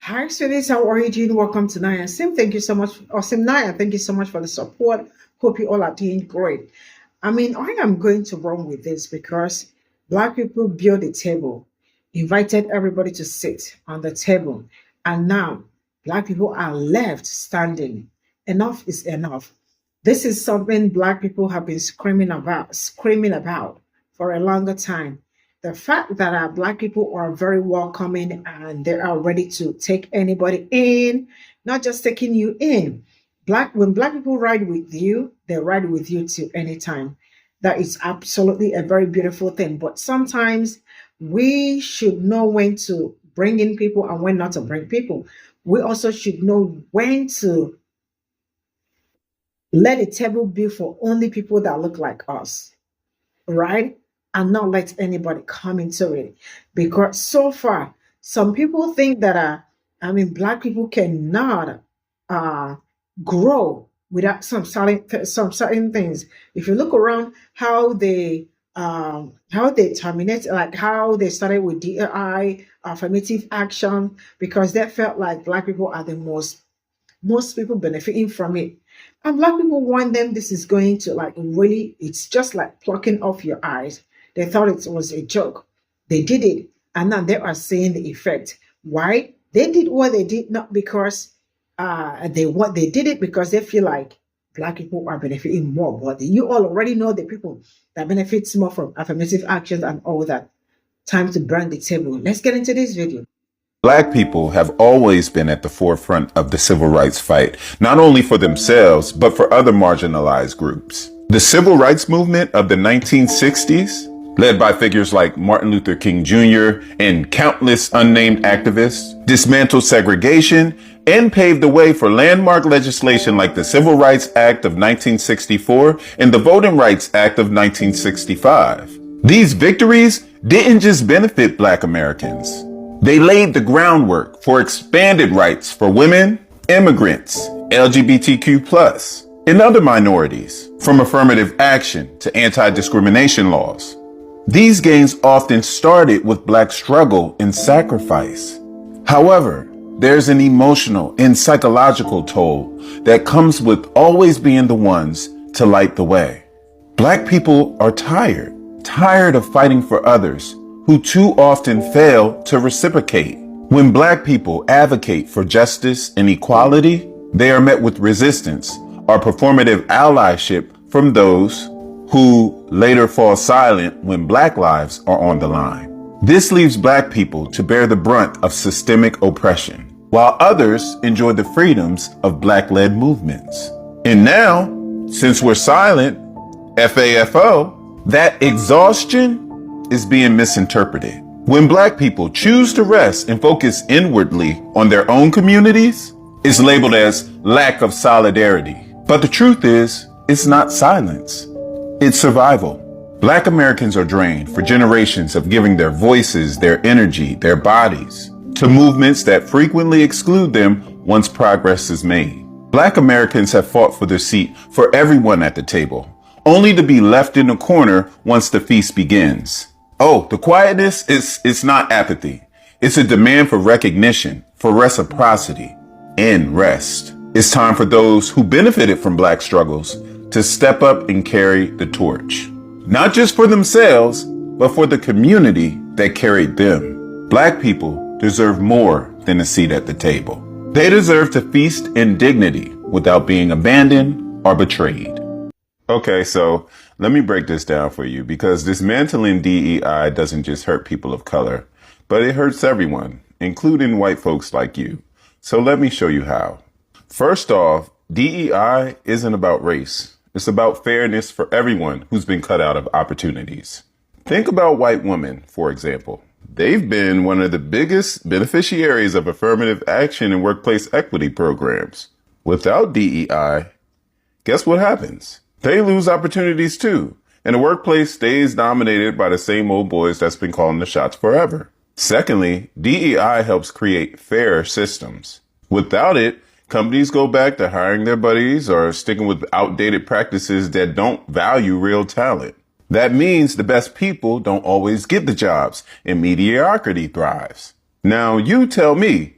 Hi, students. How are you doing? Welcome to Naya Sim. Thank you so much, or Cimnanya. Thank you so much for the support. Hope you all are doing great. I am going to run with this because Black people built a table, invited everybody to sit on the table, and now Black people are left standing. Enough is enough. This is something Black people have been screaming about for a longer time. The fact that our Black people are very welcoming and they are ready to take anybody in, not just taking you in. When Black people ride with you, they ride with you to any time. That is absolutely a very beautiful thing. But sometimes we should know when to bring in people and when not to bring people. We also should know when to let a table be for only people that look like us, right? And not let anybody come into it. Because so far, some people think that Black people cannot uh grow without some certain things. If you look around how they terminate, like how they started with DEI, affirmative action, because they felt like Black people are the most people benefiting from it. And Black people want them, this is going to like really, it's just like plucking off your eyes. They thought it was a joke. They did it. And now they are seeing the effect. Why? They did what they did, not because they did it because they feel like Black people are benefiting more. But you all already know the people that benefits more from affirmative actions and all that. Time to burn the table. Let's get into this video. Black people have always been at the forefront of the civil rights fight, not only for themselves, but for other marginalized groups. The civil rights movement of the 1960s, led by figures like Martin Luther King Jr. and countless unnamed activists, dismantled segregation and paved the way for landmark legislation like the Civil Rights Act of 1964 and the Voting Rights Act of 1965. These victories didn't just benefit Black Americans. They laid the groundwork for expanded rights for women, immigrants, LGBTQ+, and other minorities, from affirmative action to anti-discrimination laws. These gains often started with Black struggle and sacrifice. However, there's an emotional and psychological toll that comes with always being the ones to light the way. Black people are tired of fighting for others who too often fail to reciprocate. When Black people advocate for justice and equality, they are met with resistance or performative allyship from those who later fall silent when Black lives are on the line. This leaves Black people to bear the brunt of systemic oppression, while others enjoy the freedoms of Black-led movements. And now, since we're silent, FAFO, that exhaustion is being misinterpreted. When Black people choose to rest and focus inwardly on their own communities, it's labeled as lack of solidarity. But the truth is, it's not silence. It's survival. Black Americans are drained for generations of giving their voices, their energy, their bodies to movements that frequently exclude them once progress is made. Black Americans have fought for their seat for everyone at the table, only to be left in a corner once the feast begins. Oh, the quietness it's not apathy. It's a demand for recognition, for reciprocity, and rest. It's time for those who benefited from Black struggles to step up and carry the torch. Not just for themselves, but for the community that carried them. Black people deserve more than a seat at the table. They deserve to feast in dignity without being abandoned or betrayed. Okay, so let me break this down for you, because dismantling DEI doesn't just hurt people of color, but it hurts everyone, including white folks like you. So let me show you how. First off, DEI isn't about race. It's about fairness for everyone who's been cut out of opportunities. Think about white women, for example. They've been one of the biggest beneficiaries of affirmative action and workplace equity programs. Without DEI, guess what happens? They lose opportunities too, and the workplace stays dominated by the same old boys that's been calling the shots forever. Secondly, DEI helps create fairer systems. Without it, companies go back to hiring their buddies or sticking with outdated practices that don't value real talent. That means the best people don't always get the jobs and mediocrity thrives. Now you tell me,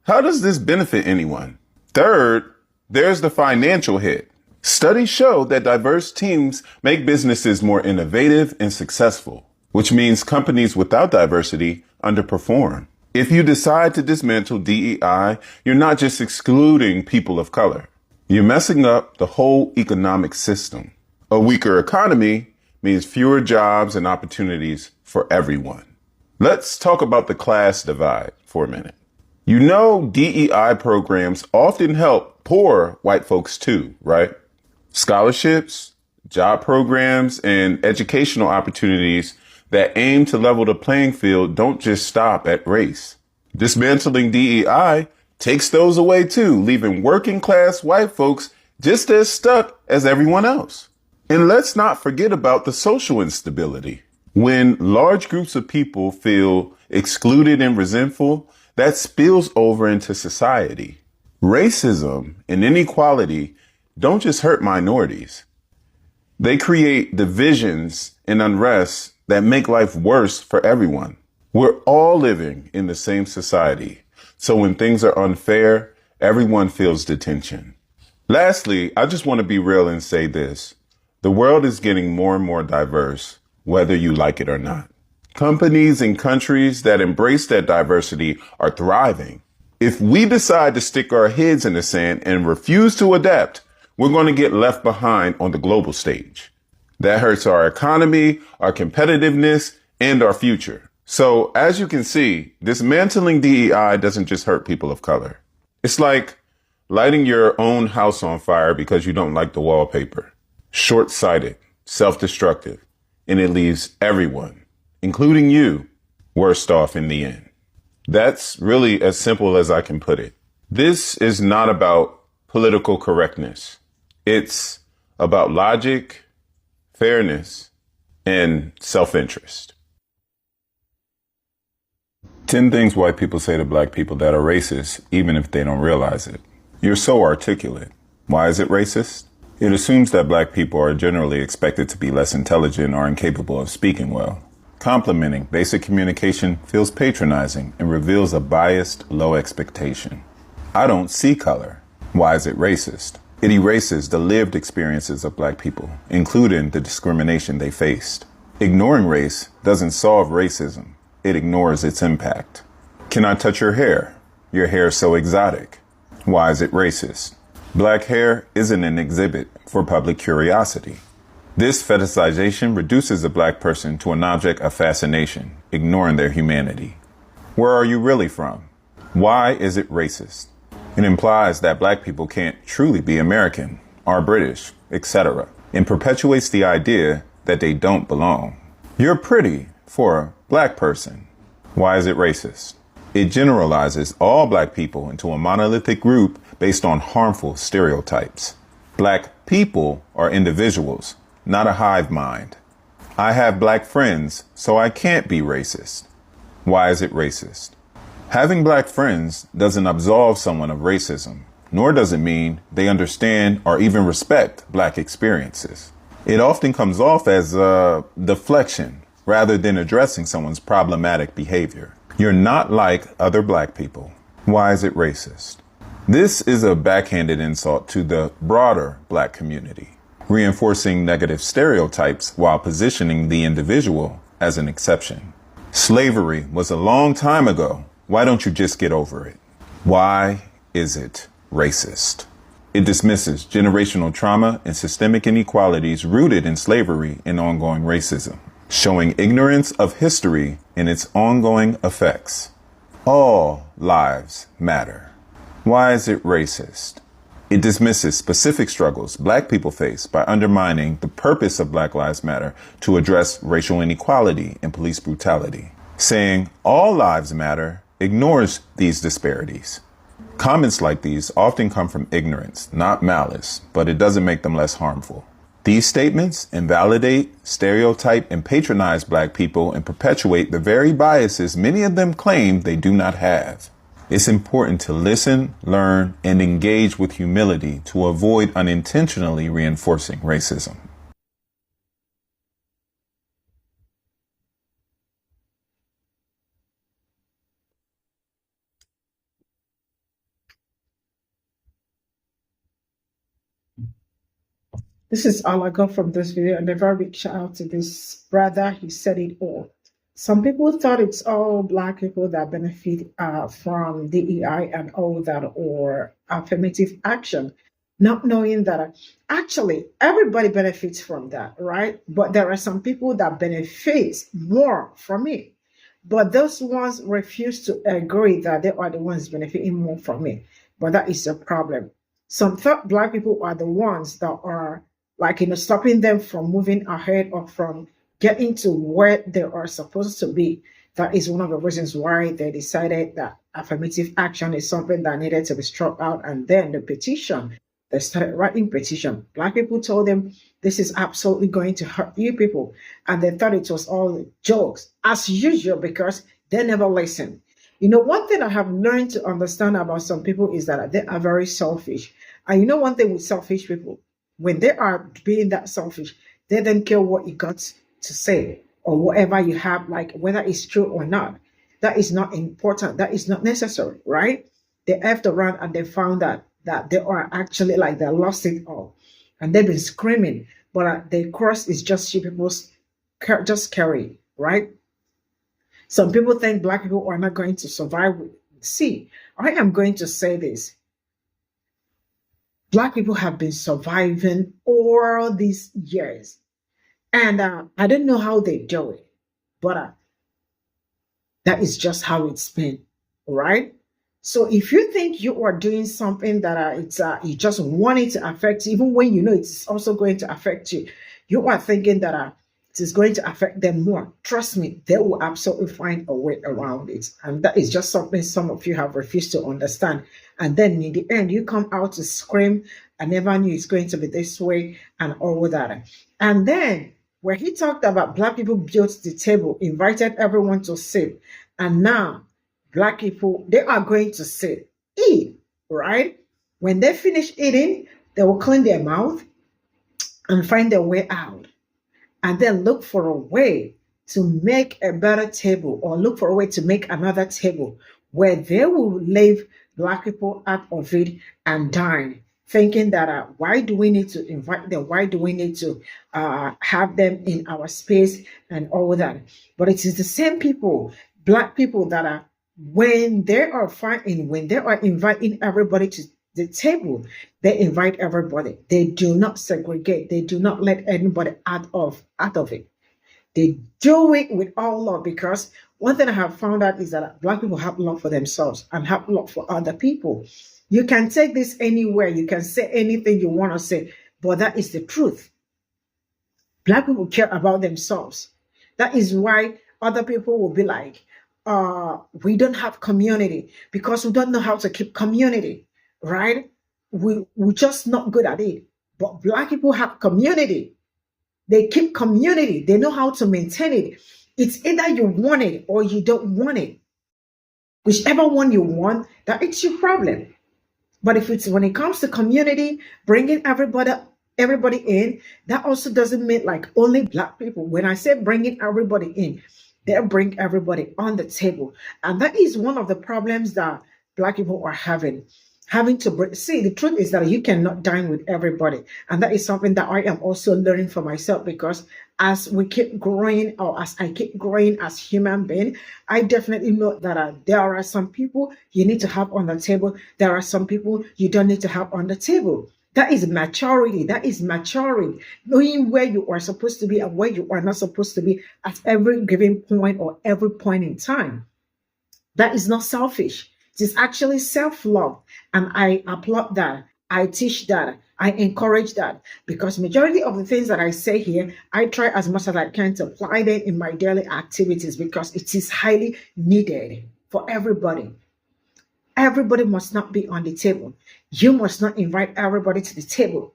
How does this benefit anyone? Third, there's the financial hit. Studies show that diverse teams make businesses more innovative and successful, which means companies without diversity underperform. If you decide to dismantle DEI, you're not just excluding people of color. You're messing up the whole economic system. A weaker economy means fewer jobs and opportunities for everyone. Let's talk about the class divide for a minute. You know, DEI programs often help poor white folks too, right? Scholarships, job programs, and educational opportunities that aim to level the playing field don't just stop at race. Dismantling DEI takes those away too, leaving working class white folks just as stuck as everyone else. And let's not forget about the social instability. When large groups of people feel excluded and resentful, that spills over into society. Racism and inequality don't just hurt minorities. They create divisions and unrest that make life worse for everyone. We're all living in the same society. So when things are unfair, everyone feels the tension. Lastly, I just want to be real and say this. The world is getting more and more diverse, whether you like it or not. Companies and countries that embrace that diversity are thriving. If we decide to stick our heads in the sand and refuse to adapt, we're going to get left behind on the global stage. That hurts our economy, our competitiveness, and our future. So as you can see, dismantling DEI doesn't just hurt people of color. It's like lighting your own house on fire because you don't like the wallpaper. Short-sighted, self-destructive, and it leaves everyone, including you, worst off in the end. That's really as simple as I can put it. This is not about political correctness. It's about logic, fairness, and self-interest. 10 things white people say to black people that are racist, even if they don't realize it. You're so articulate. Why is it racist? It assumes that black people are generally expected to be less intelligent or incapable of speaking well. Complimenting basic communication feels patronizing and reveals a biased, low expectation. I don't see color. Why is it racist? It erases the lived experiences of black people, including the discrimination they faced. Ignoring race doesn't solve racism. It ignores its impact. Can I touch your hair? Your hair is so exotic. Why is it racist? Black hair isn't an exhibit for public curiosity. This fetishization reduces a black person to an object of fascination, ignoring their humanity. Where are you really from? Why is it racist? It implies that black people can't truly be American, are British, etc., and perpetuates the idea that they don't belong. You're pretty for a black person. Why is it racist? It generalizes all black people into a monolithic group based on harmful stereotypes. Black people are individuals, not a hive mind. I have black friends, so I can't be racist. Why is it racist? Having black friends doesn't absolve someone of racism, nor does it mean they understand or even respect black experiences. It often comes off as a deflection rather than addressing someone's problematic behavior. You're not like other black people. Why is it racist? This is a backhanded insult to the broader black community, reinforcing negative stereotypes while positioning the individual as an exception. Slavery was a long time ago. Why don't you just get over it? Why is it racist? It dismisses generational trauma and systemic inequalities rooted in slavery and ongoing racism, showing ignorance of history and its ongoing effects. All lives matter. Why is it racist? It dismisses specific struggles black people face by undermining the purpose of Black Lives Matter to address racial inequality and police brutality. Saying all lives matter ignores these disparities. Comments like these often come from ignorance, not malice, but it doesn't make them less harmful. These statements invalidate, stereotype, and patronize black people and perpetuate the very biases many of them claim they do not have. It's important to listen, learn, and engage with humility to avoid unintentionally reinforcing racism. This is all I got from this video, and a very big shout out to this brother. He said it all. Some people thought it's all Black people that benefit from DEI and all that, or affirmative action, not knowing that actually everybody benefits from that, right? But there are some people that benefit more from it. But those ones refuse to agree that they are the ones benefiting more from it. But that is a problem. Some thought Black people are the ones that are like, stopping them from moving ahead or from getting to where they are supposed to be. That is one of the reasons why they decided that affirmative action is something that needed to be struck out. And then the petition, they started writing petition. Black people told them this is absolutely going to hurt you people. And they thought it was all jokes, as usual, because they never listen. One thing I have learned to understand about some people is that they are very selfish. And one thing with selfish people, when they are being that selfish, they don't care what you got to say or whatever you have, like whether it's true or not. That is not important. That is not necessary, right? They effed around and they found that they are actually like they lost it all. And they've been screaming, but the cross is just you people's just carry, right? Some people think Black people are not going to survive. See, I am going to say this. Black people have been surviving all these years. And I don't know how they do it, but that is just how it's been, right? So if you think you are doing something that you just want it to affect you, even when you know it's also going to affect you, you are thinking that it is going to affect them more. Trust me, they will absolutely find a way around it. And that is just something some of you have refused to understand. And then in the end, you come out to scream, I never knew it's going to be this way and all that. And then where he talked about Black people built the table, invited everyone to sit. And now Black people, they are going to sit, eat, right? When they finish eating, they will clean their mouth and find their way out. And then look for a way to make a better table, or look for a way to make another table where they will leave Black people out of it and dine, thinking that why do we need to invite them? Why do we need to have them in our space and all that? But it is the same people, Black people, that are, when they are when they are inviting everybody to the table, they invite everybody. They do not segregate. They do not let anybody out of it. They do it with all love, because one thing I have found out is that Black people have love for themselves and have love for other people. You can take this anywhere. You can say anything you want to say, but that is the truth. Black people care about themselves. That is why other people will be like, we don't have community because we don't know how to keep community, right? We're just not good at it. But Black people have community. They keep community. They know how to maintain it. It's either you want it or you don't want it. Whichever one you want, that it's your problem. But if it's when it comes to community, bringing everybody in, that also doesn't mean like only Black people. When I say bringing everybody in, they bring everybody on the table. And that is one of the problems that Black people are having to bring. See, the truth is that you cannot dine with everybody. And that is something that I am also learning for myself, because as we keep growing, or as I keep growing as human being, I definitely know that there are some people you need to have on the table. There are some people you don't need to have on the table. That is maturity. That is maturing, knowing where you are supposed to be and where you are not supposed to be at every given point or every point in time. That is not selfish. It is actually self-love. And I applaud that. I teach that. I encourage that, because majority of the things that I say here, I try as much as I can to apply them in my daily activities, because it is highly needed for everybody. Everybody must not be on the table. You must not invite everybody to the table,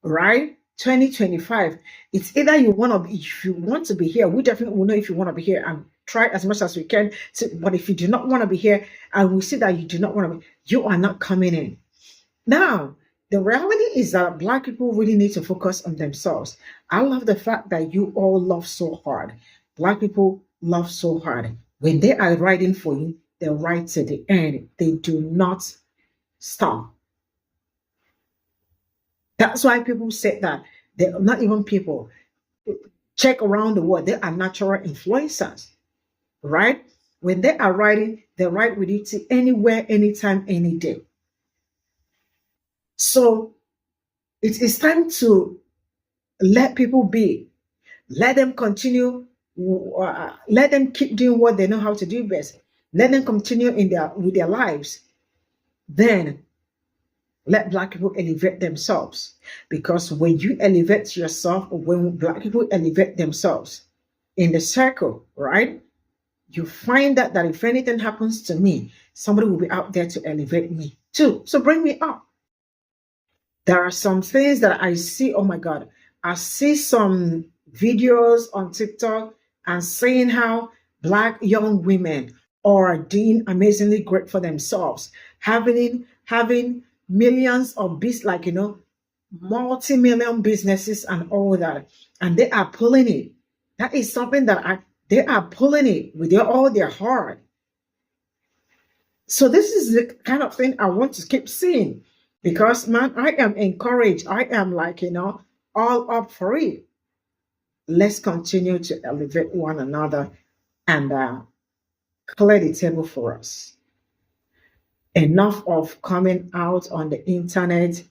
right? 2025. It's either you want to be, if you want to be here, we definitely will know if you want to be here and try as much as we can. But if you do not want to be here and we see that you do not want to be, you are not coming in. Now, the reality is that Black people really need to focus on themselves. I love the fact that you all love so hard. Black people love so hard. When they are riding for you, they ride to the end. They do not stop. That's why people say that They're not even people. Check around the world. They are natural influencers, right? When they are writing, they write with it anywhere, anytime, any day. So it is time to let people be. Let them continue. Let them keep doing what they know how to do best. Let them continue with their lives. Then let Black people elevate themselves. Because when you elevate yourself, or when Black people elevate themselves in the circle, right? You find that if anything happens to me, somebody will be out there to elevate me too. So bring me up. There are some things that I see. Oh my God. I see some videos on TikTok and saying how Black young women are doing amazingly great for themselves, having millions of like multi-million businesses and all that, and they are pulling it. That is something that they are pulling it with all their heart. So this is the kind of thing I want to keep seeing, because man, I am encouraged. I am all up for it. Let's continue to elevate one another and clear the table for us. Enough of coming out on the internet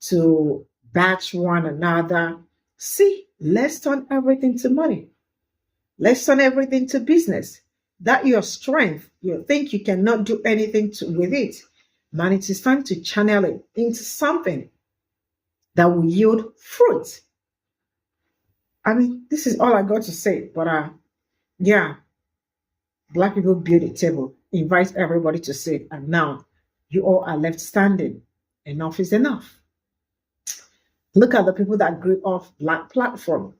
to bash one another. See, let's turn everything to money. Let's turn everything to business. That your strength, you think you cannot do anything with it. Man, it is time to channel it into something that will yield fruit. I mean, this is all I got to say. But yeah, Black people build a table, invite everybody to sit, and now you all are left standing. Enough is enough. Look at the people that grew off Black platform.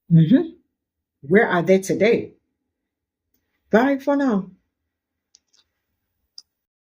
Where are they today? Bye for now.